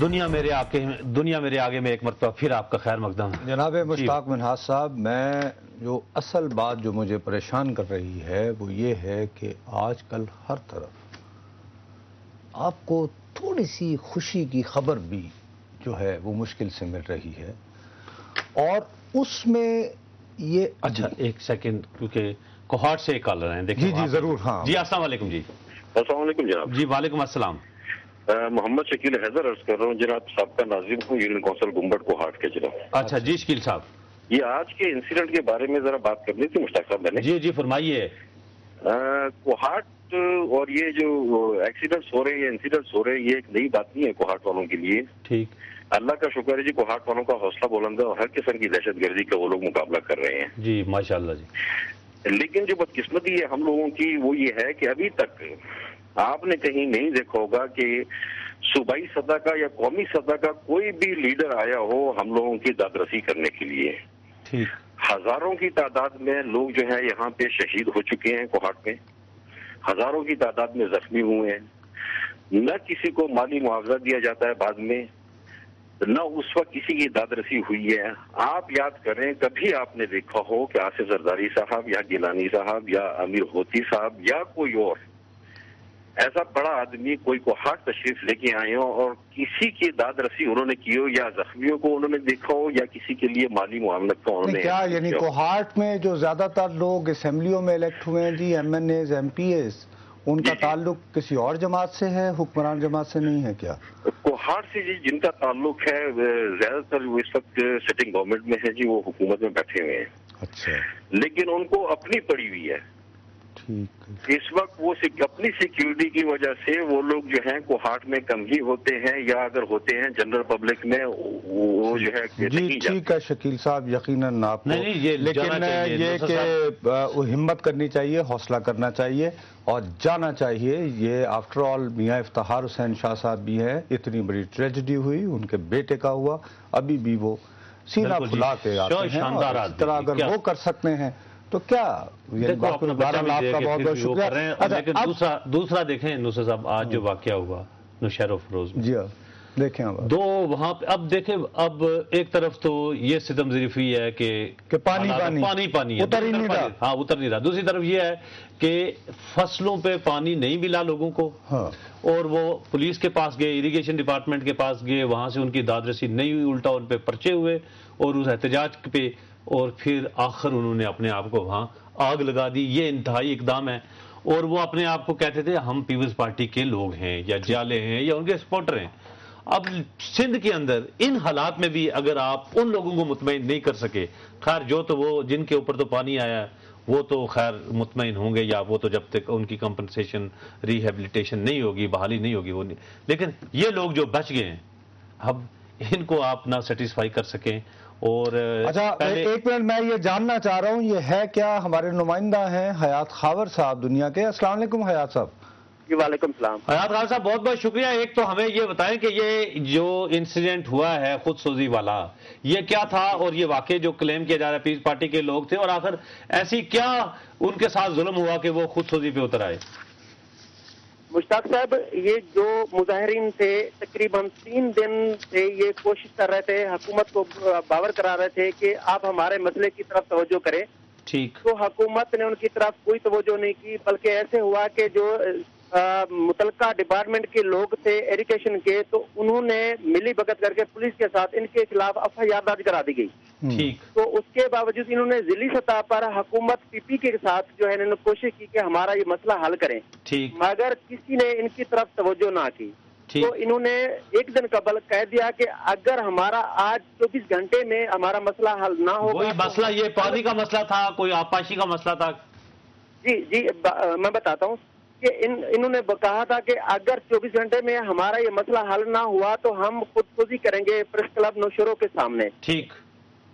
دنیا میرے آگے میں ایک مرتبہ پھر آپ کا خیر مقدم. جناب مشتاق منہاس صاحب، میں جو اصل بات جو مجھے پریشان کر رہی ہے وہ یہ ہے کہ آج کل ہر طرف آپ کو تھوڑی سی خوشی کی خبر بھی جو ہے وہ مشکل سے مل رہی ہے، اور اس میں یہ اچھا ایک سیکنڈ، کیونکہ کوہاٹ سے ایک کالر ہیں. دیکھیں جی ضرور. ہاں جی السلام علیکم. جی السلام علیکم جناب. جی وعلیکم السلام. محمد شکیل حیدر عرض کر رہا ہوں جناب، سابقہ ناظم ہوں یونین کونسل گنبد کوہاٹ کے جناب. اچھا جی شکیل صاحب، یہ آج کے انسیڈنٹ کے بارے میں ذرا بات کرنی تھی مشتاق صاحب میں نے. جی جی فرمائیے. کوہاٹ اور یہ جو ایکسیڈنٹس ہو رہے ہیں، انسیڈنٹس ہو رہے ہیں، یہ ایک نئی بات نہیں ہے کوہاٹ والوں کے لیے. ٹھیک، اللہ کا شکر ہے جی، کوہاٹ والوں کا حوصلہ بلند ہے اور ہر قسم کی دہشت گردی کا وہ لوگ مقابلہ کر رہے ہیں. جی ماشاءاللہ جی. لیکن جو بدقسمتی ہے ہم لوگوں کی وہ یہ ہے کہ ابھی تک آپ نے کہیں نہیں دیکھا ہوگا کہ صوبائی سطح کا یا قومی سطح کا کوئی بھی لیڈر آیا ہو ہم لوگوں کی داد رسی کرنے کے لیے. ٹھیک، ہزاروں کی تعداد میں لوگ جو ہے یہاں پہ شہید ہو چکے ہیں کوہاٹ میں، ہزاروں کی تعداد میں زخمی ہوئے ہیں. نہ کسی کو مالی معاوضہ دیا جاتا ہے بعد میں، نہ اس وقت کسی کی داد رسی ہوئی ہے. آپ یاد کریں کبھی آپ نے دیکھا ہو کہ آصف زرداری صاحب یا گیلانی صاحب یا امیر ہوتی صاحب یا کوئی اور ایسا بڑا آدمی کوئی کوہاٹ تشریف لے کے آئے ہو اور کسی کی داد رسی انہوں نے کی ہو، یا زخمیوں کو انہوں نے دیکھا ہو، یا کسی کے لیے مالی معاونت کا انہوں نے کیا یعنی کوہاٹ میں جو زیادہ تر لوگ اسمبلیوں میں الیکٹ ہوئے ہیں جی، MNAs, MPAs, ان کا تعلق کسی اور جماعت سے ہے، حکمران جماعت سے نہیں ہے کیا؟ کوہاٹ سے جی جن کا تعلق ہے زیادہ تر وہ اس وقت سٹنگ گورنمنٹ میں ہے جی، وہ حکومت میں بیٹھے ہوئے ہیں. اچھا، لیکن ان کو اپنی پڑی ہوئی ہے ٹھیک. اس وقت، وہ اپنی سیکیورٹی کی وجہ سے وہ لوگ جو ہیں کوہاٹ میں کم ہی ہوتے ہیں، یا اگر ہوتے ہیں جنرل پبلک میں وہ جو ہے جی ٹھیک ہے شکیل صاحب، یقیناً آپ کو، لیکن یہ کہ ہمت کرنی چاہیے، حوصلہ کرنا چاہیے اور جانا چاہیے. یہ آفٹر آل میاں افتخار حسین شاہ صاحب بھی ہیں، اتنی بڑی ٹریجڈی ہوئی، ان کے بیٹے کا ہوا، ابھی بھی وہ سینہ پھلا کے آتے ہیں، اور اس طرح اگر وہ کر سکتے ہیں تو کیا. آپ کا بہت بہت شکریہ. لیکن دوسرا دیکھیں نصرت صاحب، آج جو واقعہ ہوا نوشہر و فیروز میں، جی ہاں دیکھیں دو وہاں پہ، اب دیکھیں اب ایک طرف تو یہ ستم ظریفی ہے کہ پانی ہے، اتر ہی نہیں رہا. ہاں اتر نہیں رہا. دوسری طرف یہ ہے کہ فصلوں پہ پانی نہیں ملا لوگوں کو، اور وہ پولیس کے پاس گئے، اریگیشن ڈپارٹمنٹ کے پاس گئے، وہاں سے ان کی داد رسی نہیں ہوئی، الٹا ان پہ پرچے ہوئے اور اس احتجاج پہ، اور پھر آخر انہوں نے اپنے آپ کو وہاں آگ لگا دی. یہ انتہائی اقدام ہے. اور وہ اپنے آپ کو کہتے تھے ہم پیپلز پارٹی کے لوگ ہیں یا جالے ہیں یا ان کے سپورٹر ہیں. اب سندھ کے اندر ان حالات میں بھی اگر آپ ان لوگوں کو مطمئن نہیں کر سکے، خیر جو تو وہ جن کے اوپر تو پانی آیا وہ تو خیر مطمئن ہوں گے، یا وہ تو جب تک ان کی کمپنسیشن ریہیبلیٹیشن نہیں ہوگی، بحالی نہیں ہوگی وہ نہیں. لیکن یہ لوگ جو بچ گئے ہیں اب ان کو آپ نہ سیٹسفائی کر سکیں. اور اچھا ایک منٹ، میں یہ جاننا چاہ رہا ہوں، یہ ہے کیا ہمارے نمائندہ ہیں حیات خاور صاحب دنیا کے. السلام علیکم حیات صاحب. جی وعلیکم السلام. حیات خاور صاحب بہت بہت شکریہ. ایک تو ہمیں یہ بتائیں کہ یہ جو انسیڈنٹ ہوا ہے خود سوزی والا، یہ کیا تھا، اور یہ واقعی جو کلیم کیا جا رہا ہے پیپلز پارٹی کے لوگ تھے، اور آخر ایسی کیا ان کے ساتھ ظلم ہوا کہ وہ خود سوزی پہ اتر آئے؟ مشتاق صاحب، یہ جو مظاہرین تھے تقریباً 3 دن سے یہ کوشش کر رہے تھے، حکومت کو باور کرا رہے تھے کہ آپ ہمارے مسئلے کی طرف توجہ کریں. ٹھیک. تو حکومت نے ان کی طرف کوئی توجہ نہیں کی، بلکہ ایسے ہوا کہ جو متعلقہ ڈپارٹمنٹ کے لوگ تھے ایجوکیشن کے، تو انہوں نے ملی بھگت کر کے پولیس کے ساتھ ان کے خلاف FIR درج کرا دی گئی. ٹھیک. تو اس کے باوجود انہوں نے ضلعی سطح پر حکومت پی کے ساتھ جو ہے انہوں نے کوشش کی کہ ہمارا یہ مسئلہ حل کریں، ٹھیک، مگر کسی نے ان کی طرف توجہ نہ کی. تو انہوں نے ایک دن قبل کہہ دیا کہ اگر ہمارا آج 24 گھنٹے میں ہمارا مسئلہ حل نہ ہوگا، وہی مسئلہ یہ پانی کا مسئلہ تھا، کوئی آبپاشی کا مسئلہ تھا. جی میں بتاتا ہوں کہ انہوں نے کہا تھا کہ اگر 24 گھنٹے میں ہمارا یہ مسئلہ حل نہ ہوا تو ہم خودکشی کریں گے پریس کلب نوشہروں کے سامنے. ٹھیک.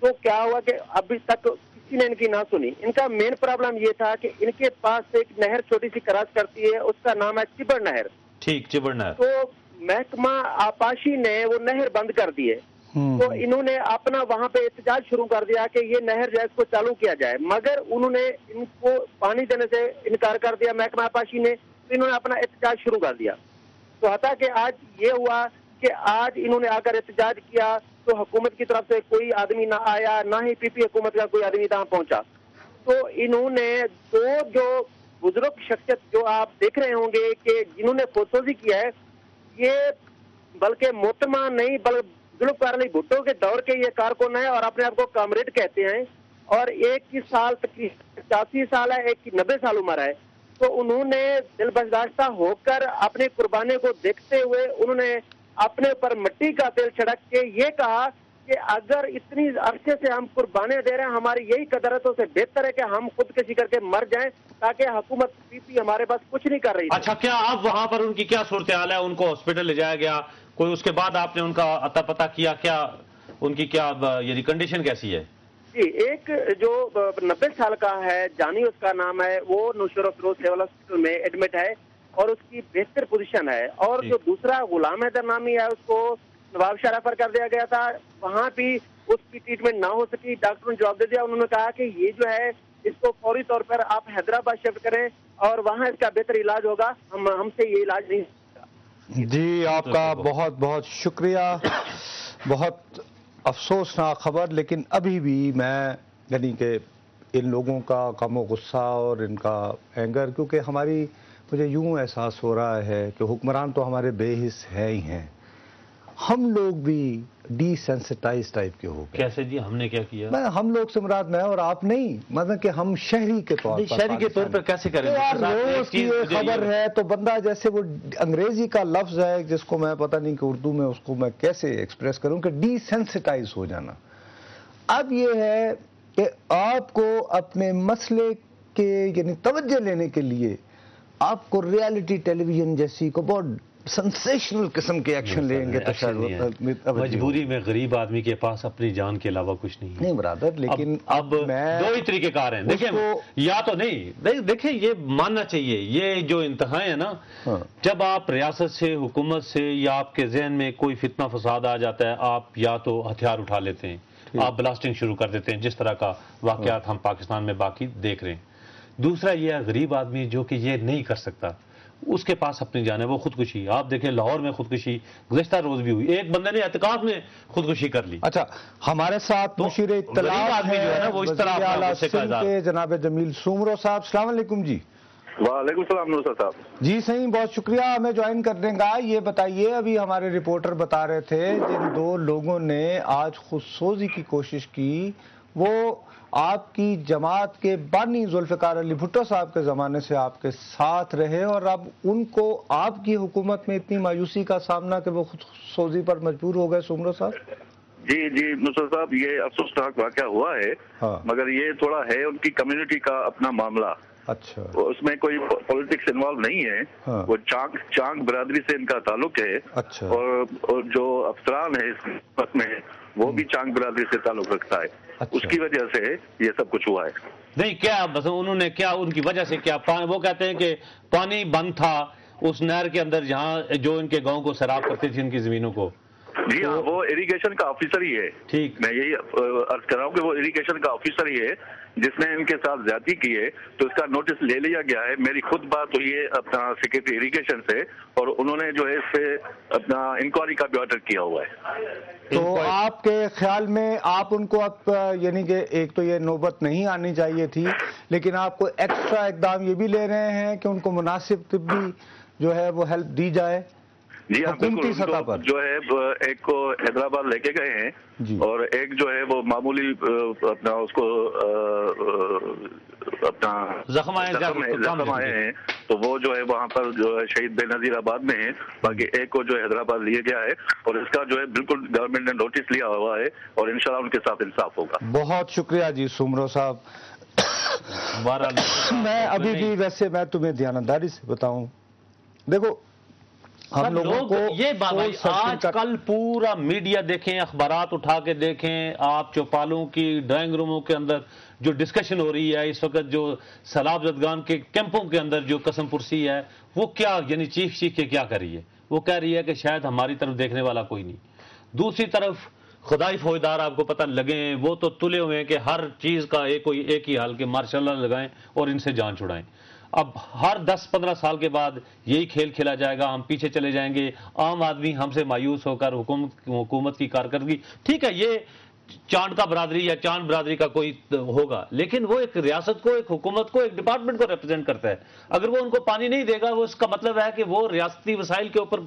تو کیا ہوا کہ ابھی تک کسی نے ان کی نہ سنی. ان کا مین پرابلم یہ تھا کہ ان کے پاس ایک نہر چھوٹی سی کراس کرتی ہے، اس کا نام ہے چبڑ نہر. ٹھیک، چبڑ نہر. تو محکمہ آبپاشی نے وہ نہر بند کر دی ہے. تو انہوں نے اپنا وہاں پہ احتجاج شروع کر دیا کہ یہ نہر جو ہے اس کو چالو کیا جائے، مگر انہوں نے ان کو پانی دینے سے انکار کر دیا محکمہ آبپاشی نے. تو انہوں نے اپنا احتجاج شروع کر دیا. تو حتیٰ کہ آج یہ ہوا کہ کہ آج انہوں نے آ کر احتجاج کیا تو حکومت کی طرف سے کوئی آدمی نہ آیا، نہ ہی پی پی حکومت کا کوئی آدمی وہاں پہنچا. تو انہوں نے دو جو بزرگ شخصیت جو آپ دیکھ رہے ہوں گے کہ جنہوں نے خودسوزی کیا ہے، یہ بلکہ محترمہ نہیں بلکہ ذوالفقار علی بھٹو کے دور کے یہ کارکن ہیں اور اپنے آپ کو کامریڈ کہتے ہیں، اور ایک کی سال تقریباً 85 سال ہے، ایک کی 90 سال عمر ہے. تو انہوں نے دل برداشتہ ہو کر اپنے قربانی کو دیکھتے ہوئے انہوں نے اپنے اوپر مٹی کا تیل چھڑک کے یہ کہا کہ اگر اتنی عرصے سے ہم قربانیاں دے رہے ہیں، ہماری یہی قدر ہے تو اسے بہتر ہے کہ ہم خودکشی کر کے مر جائیں، تاکہ حکومت پی پی ہمارے پاس کچھ نہیں کر رہی. اچھا، کیا آپ وہاں پر ان کی کیا صورتحال ہے؟ ان کو ہاسپٹل لے جایا گیا کوئی؟ اس کے بعد آپ نے ان کا اتا پتہ کیا؟ کیا ان کی کیا یعنی کنڈیشن کیسی ہے؟ جی، ایک جو 90 سال کا ہے، جانی اس کا نام ہے، وہ نوشہرہ فیروز سول ہاسپٹل میں ایڈمٹ ہے اور اس کی بہتر پوزیشن ہے. اور جو دوسرا غلام حیدر نامی ہے، اس کو نواب شاہ ریفر کر دیا گیا تھا، وہاں بھی اس کی ٹریٹمنٹ نہ ہو سکی. ڈاکٹروں نے جواب دے دیا، انہوں نے کہا کہ یہ جو ہے اس کو فوری طور پر آپ حیدرآباد شفٹ کریں اور وہاں اس کا بہتر علاج ہوگا، ہم سے یہ علاج نہیں ہوگا. جی، آپ کا بہت بہت شکریہ. بہت افسوسناک خبر، لیکن ابھی بھی میں یعنی کہ ان لوگوں کا غم و غصہ اور ان کا اینگر، کیونکہ مجھے یوں احساس ہو رہا ہے کہ حکمران تو ہمارے بے حس ہے ہی ہیں، ہم لوگ بھی ڈی سینسٹائز ٹائپ کے ہو گئے. کیسے جی؟ ہم نے کیا کیا؟ ہم لوگ سے مراد میں اور آپ نہیں، مطلب کہ ہم شہری کے طور پر، شہری کے طور پر کیسے کریں؟ روز کی خبر ہے تو بندہ جیسے وہ انگریزی کا لفظ ہے جس کو میں پتہ نہیں کہ اردو میں اس کو میں کیسے ایکسپریس کروں، کہ ڈی سینسٹائز ہو جانا. اب یہ ہے کہ آپ کو اپنے مسئلے کے یعنی توجہ لینے کے لیے آپ کو ریالٹی ٹیلی ویژن جیسی کو بہت سنسیشنل قسم کے ایکشن لیں گے. مجبوری میں غریب آدمی کے پاس اپنی جان کے علاوہ کچھ نہیں برادر، لیکن اب دو ہی طریقے کار ہیں. دیکھیں، یا تو نہیں دیکھیں، یہ ماننا چاہیے یہ جو انتہائی ہے نا، جب آپ ریاست سے، حکومت سے، یا آپ کے ذہن میں کوئی فتنہ فساد آ جاتا ہے، آپ یا تو ہتھیار اٹھا لیتے ہیں، آپ بلاسٹنگ شروع کر دیتے ہیں، جس طرح کا واقعات ہم پاکستان میں باقی دیکھ رہے ہیں. دوسرا یہ ہے غریب آدمی جو کہ یہ نہیں کر سکتا، اس کے پاس اپنی جان ہے، وہ خودکشی. آپ دیکھیں لاہور میں خودکشی گزشتہ روز بھی ہوئی، ایک بندے نے اعتکاف میں خودکشی کر لی. اچھا، ہمارے ساتھ مشیر اطلاعات ہیں جناب جمیل سومرو صاحب. السلام علیکم. جی وعلیکم السلام نور صاحب. جی صحیح، بہت شکریہ ہمیں جوائن کرنے کا. یہ بتائیے، ابھی ہمارے رپورٹر بتا رہے تھے جن دو لوگوں نے آج خودسوزی کی کوشش کی، وہ آپ کی جماعت کے بانی ذوالفقار علی بھٹو صاحب کے زمانے سے آپ کے ساتھ رہے، اور اب ان کو آپ کی حکومت میں اتنی مایوسی کا سامنا کہ وہ خودسوزی پر مجبور ہو گئے. سومرو صاحب. جی نصرت صاحب، یہ افسوسناک واقعہ ہوا ہے، مگر یہ تھوڑا ہے ان کی کمیونٹی کا اپنا معاملہ. اچھا، اس میں کوئی پولیٹکس انوالو نہیں ہے. وہ چانگ برادری سے ان کا تعلق ہے. اچھا. اور جو افسران ہے اس وقت میں وہ بھی چانگ برادری سے تعلق رکھتا ہے. اس کی وجہ سے یہ سب کچھ ہوا ہے. نہیں، کیا بس انہوں نے کیا ان کی وجہ سے کیا؟ وہ کہتے ہیں کہ پانی بند تھا اس نہر کے اندر جہاں جو ان کے گاؤں کو سیراب کرتی تھی، ان کی زمینوں کو. جی ہاں، وہ اریگیشن کا آفیسر ہی ہے. ٹھیک، میں یہی عرض کر رہا ہوں کہ وہ اریگیشن کا آفیسر ہی ہے جس نے ان کے ساتھ زیادتی کی ہے. تو اس کا نوٹس لے لیا گیا ہے. میری خود بات ہوئی ہے اپنا سیکرٹری اریگیشن سے، اور انہوں نے جو ہے اس پہ اپنا انکوائری کا بھی آرڈر کیا ہوا ہے. تو آپ کے خیال میں آپ ان کو اب یعنی کہ ایک تو یہ نوبت نہیں آنی چاہیے تھی، لیکن آپ کو ایکسٹرا اقدام یہ بھی لے رہے ہیں کہ ان کو مناسب طبی جو ہے وہ ہیلپ دی جائے؟ جی ہاں، حکومتی سطح پر جو ہے ایک کو حیدرآباد لے کے گئے ہیں، اور ایک جو ہے وہ معمولی اپنا اس کو اپنا زخم آئے ہیں، تو وہ جو ہے وہاں پر جو ہے شہید بے نظیر آباد میں ہیں. باقی ایک کو جو ہے حیدرآباد لیا گیا ہے، اور اس کا جو ہے بالکل گورنمنٹ نے نوٹس لیا ہوا ہے، اور انشاءاللہ ان کے ساتھ انصاف ہوگا. بہت شکریہ جی سومرو صاحب. میں ابھی بھی ویسے میں تمہیں دیانتداری سے بتاؤں، دیکھو ہم لوگوں کو یہ بات آج کل پورا میڈیا دیکھیں، اخبارات اٹھا کے دیکھیں، آپ چوپالوں کی ڈرائنگ روموں کے اندر جو ڈسکشن ہو رہی ہے اس وقت، جو سیلاب زدگان کے کیمپوں کے اندر جو قسم پرسی ہے، وہ کیا یعنی چیخ کے کیا کر رہی ہے؟ وہ کہہ رہی ہے کہ شاید ہماری طرف دیکھنے والا کوئی نہیں. دوسری طرف خدائی فوجدار آپ کو پتہ لگے ہیں، وہ تو تلے ہوئے ہیں کہ ہر چیز کا ایک ہی حل کہ ماشاء اللہ لگائیں اور ان سے جان چھڑائیں. اب ہر 10-15 سال کے بعد یہی کھیل کھیلا جائے گا، ہم پیچھے چلے جائیں گے، عام آدمی ہم سے مایوس ہو کر حکومت کی کارکردگی، ٹھیک ہے یہ چاند کا برادری یا چاند برادری کا کوئی ہوگا، لیکن وہ ایک ریاست کو، ایک حکومت کو، ایک ڈپارٹمنٹ کو ریپرزینٹ کرتا ہے. اگر وہ ان کو پانی نہیں دے گا، وہ اس کا مطلب ہے کہ وہ ریاستی وسائل کے اوپر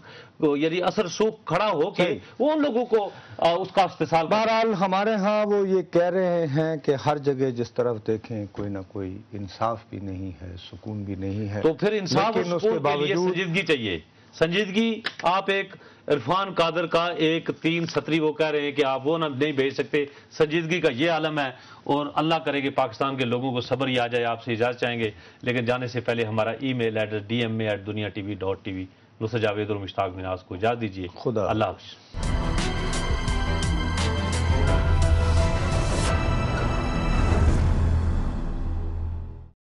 یعنی اثر سوکھ کھڑا ہو کے وہ ان لوگوں کو اس کا استحصال. بہرحال ہمارے ہاں وہ یہ کہہ رہے ہیں کہ ہر جگہ جس طرف دیکھیں کوئی نہ کوئی انصاف بھی نہیں ہے، سکون بھی نہیں ہے. تو پھر انصاف اور سکون کے لیے سنجیدگی چاہیے. سنجیدگی، آپ ایک عرفان قادر کا ایک 3 سطری وہ کہہ رہے ہیں کہ آپ وہ نہیں بھیج سکتے، سنجیدگی کا یہ عالم ہے. اور اللہ کرے کہ پاکستان کے لوگوں کو صبر ہی آ جائے. آپ سے اجازت چاہیں گے، لیکن جانے سے پہلے ہمارا ای میل ایڈریس dma@duniatv.tv. نصر جاوید اور مشتاق مناز کو اجازت دیجیے. خدا اللہ حافظ.